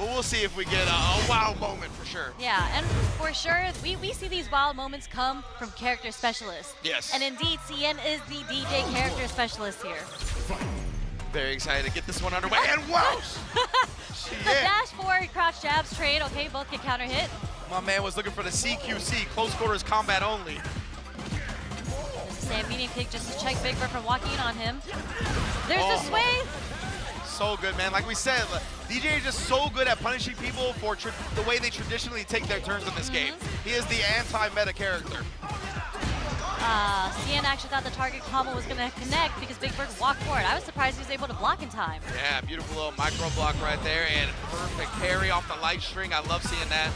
but we'll see if we get a wow moment for sure. Yeah, and for sure, we see these wild moments come from character specialists. Yes. And indeed, XIAN is the DJ character specialist here. Very excited to get this one underway, and wow! The dash forward, crouch jabs, trade, okay, both get counter hit. My man was looking for the CQC, close quarters combat only. Sam medium kick just to check Big Bird from walking in on him. There's the sway. So good, man. Like we said, DJ is just so good at punishing people for the way they traditionally take their turns in this game. He is the anti-meta character. XIAN actually thought the target combo was going to connect because Big Bird walked forward. I was surprised he was able to block in time. Yeah, beautiful little micro block right there, and perfect parry off the light string. I love seeing that.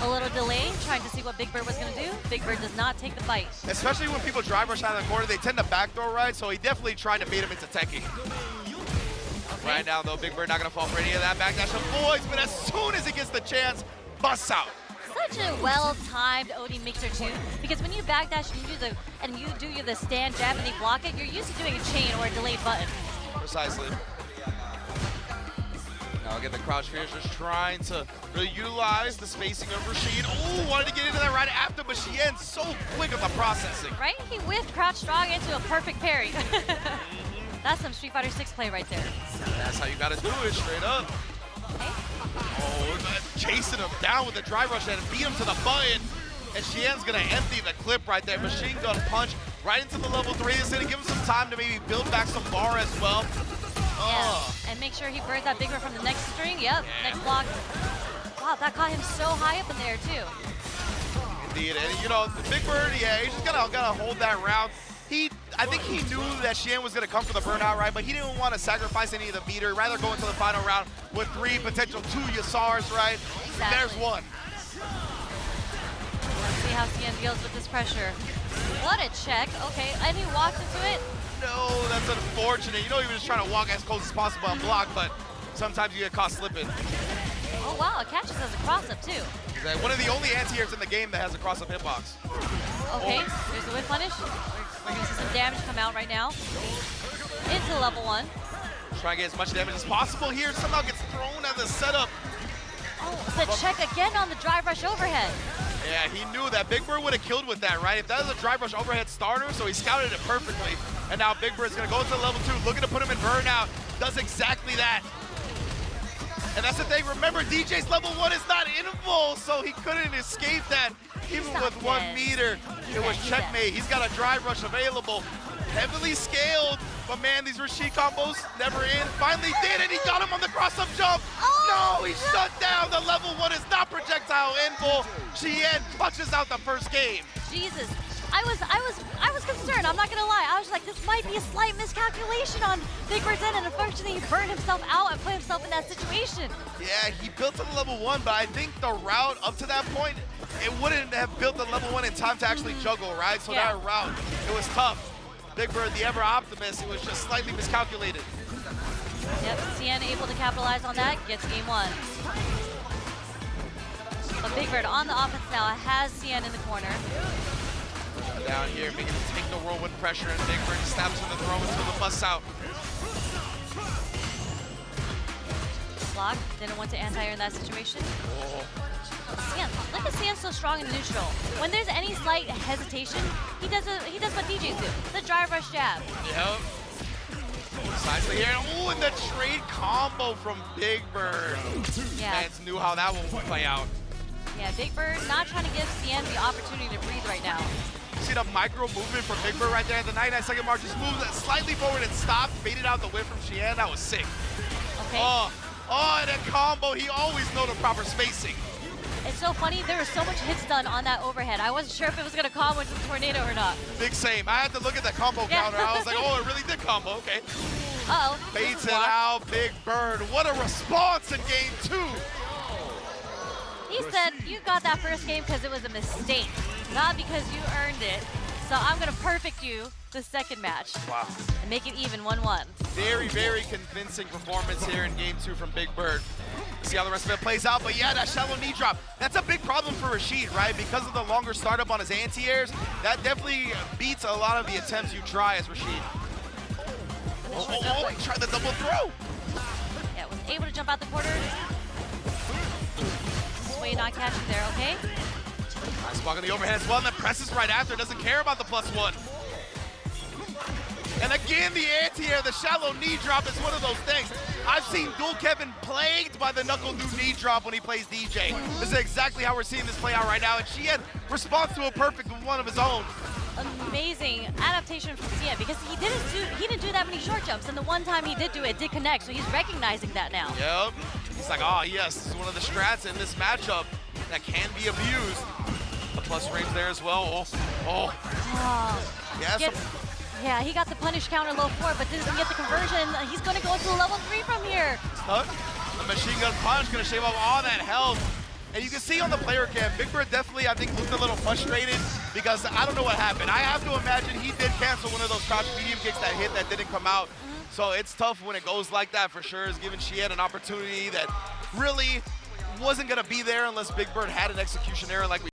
A little delay, trying to see what Big Bird was going to do. Big Bird does not take the bite. Especially when people drive rush out of the corner, they tend to backdoor right, so he definitely tried to bait him into teching. Okay. Right now, though, Big Bird not going to fall for any of that backdash avoids, but as soon as he gets the chance, busts out. Such a well-timed OD mixer too, because when you backdash and you do the stand jab and they block it, you're used to doing a chain or a delayed button. Precisely. Now again, the crouch fear is just trying to really utilize the spacing of Rashid. Oh, wanted to get into that right after, but XIAN's so quick with the processing. Right? He whiffed crouch strong into a perfect parry. That's some Street Fighter 6 play right there. That's how you gotta do it, straight up. Okay. Oh, chasing him down with the drive rush and beat him to the button. And XIAN's gonna empty the clip right there. Machine gun punch right into the level 3. This is gonna give him some time to maybe build back some bar as well. Yeah. And make sure he burns that Big Bird from the next string. Yep, next block. Wow, that caught him so high up in there too. Indeed, and you know, the Big Bird, yeah, he's just gotta hold that round. I think he knew that XIAN was gonna come for the burnout, right? But he didn't want to sacrifice any of the meter, rather go into the final round with 3 potential 2 Yasars, right? Exactly. There's one. Let's see how XIAN deals with this pressure. What a check. Okay, and he walks into it. No, that's unfortunate. You know he was just trying to walk as close as possible and block, but sometimes you get caught slipping. Oh wow, it catches as a cross-up too. Exactly. One of the only anti-airs in the game that has a cross-up hitbox. Okay, there's the whip punish. We're gonna see some damage come out right now. Into level 1. Trying to get as much damage as possible here. Somehow gets thrown at the setup. Oh, the check again on the drive rush overhead. Yeah, he knew that Big Bird would have killed with that, right? If that was a drive rush overhead starter, so he scouted it perfectly. And now Big Bird's gonna go into level 2, looking to put him in burnout. Does exactly that. And that's the thing, remember, DJ's level 1 is not inable, so he couldn't escape that. Even with 1 meter, it was checkmate. He's got a drive rush available. Heavily scaled, but man, these Rashid combos never end. Finally did it, he got him on the cross-up jump. Oh, no, he shut down. The level 1 is not projectile invul. XIAN punches out the first game. Jesus, I was concerned, I'm not gonna lie. I was like, this might be a slight miscalculation on Big Bird's end, and unfortunately he burned himself out and put himself in that situation. Yeah, he built to the level 1, but I think the route up to that point, it wouldn't have built the level 1 in time to actually juggle, right? So that route, it was tough. Big Bird, the ever optimist, it was just slightly miscalculated. Yep, XIAN able to capitalize on that, gets game 1. But Big Bird on the offense now has XIAN in the corner. Down here, making him take the whirlwind pressure, and Big Bird stabs in the throw until the bust out. Block, didn't want to anti-air in that situation. XIAN, look at XIAN so strong in neutral. When there's any slight hesitation, he does what DJs do, the drive rush jab. Yep. Precisely here, ooh, and the trade combo from Big Bird. Yeah. Fans knew how that one would play out. Yeah, Big Bird not trying to give XIAN the opportunity to breathe right now. See the micro movement from Big Bird right there at the 99-second mark, just moves slightly forward and stopped, baited out the whip from XIAN. That was sick. Okay. Oh, and that combo, he always know the proper spacing. It's so funny, there was so much hits done on that overhead. I wasn't sure if it was going to combo into the tornado or not. Big same. I had to look at the combo counter. I was like, oh, it really did combo. Okay. Uh-oh. Baits it out, Big Bird. What a response in game 2. He said, you got that first game because it was a mistake, not because you earned it. So I'm going to perfect you the second match. Wow. And make it even 1-1. Very, very convincing performance here in game 2 from Big Bird. See how the rest of it plays out, but yeah, that shallow knee drop, that's a big problem for Rashid, right? Because of the longer startup on his anti-airs, that definitely beats a lot of the attempts you try as Rashid. Oh, he tried the double throw. Yeah, was able to jump out the quarter. way not catching there, okay? Nice block on the overhead as well, and then presses right after. Doesn't care about the +1. And again, the anti-air, the shallow knee drop is one of those things. I've seen Dual Kevin plagued by the knuckle new knee drop when he plays DJ. This is exactly how we're seeing this play out right now, and XIAN responds to a perfect one of his own. Amazing adaptation from XIAN because he didn't do that many short jumps, and the one time he did do it did connect, so he's recognizing that now. Yep. He's like, oh yes, this is one of the strats in this matchup that can be abused. The plus range there as well. Yeah, he got the punish counter low 4, but didn't get the conversion. He's going to go into level 3 from here. The machine gun punch going to shave off all that health. And you can see on the player cam, Big Bird definitely, I think, looked a little frustrated because I don't know what happened. I have to imagine he did cancel one of those crouch medium kicks that hit that didn't come out. So it's tough when it goes like that for sure. It's giving XIAN an opportunity that really wasn't going to be there unless Big Bird had an execution error like we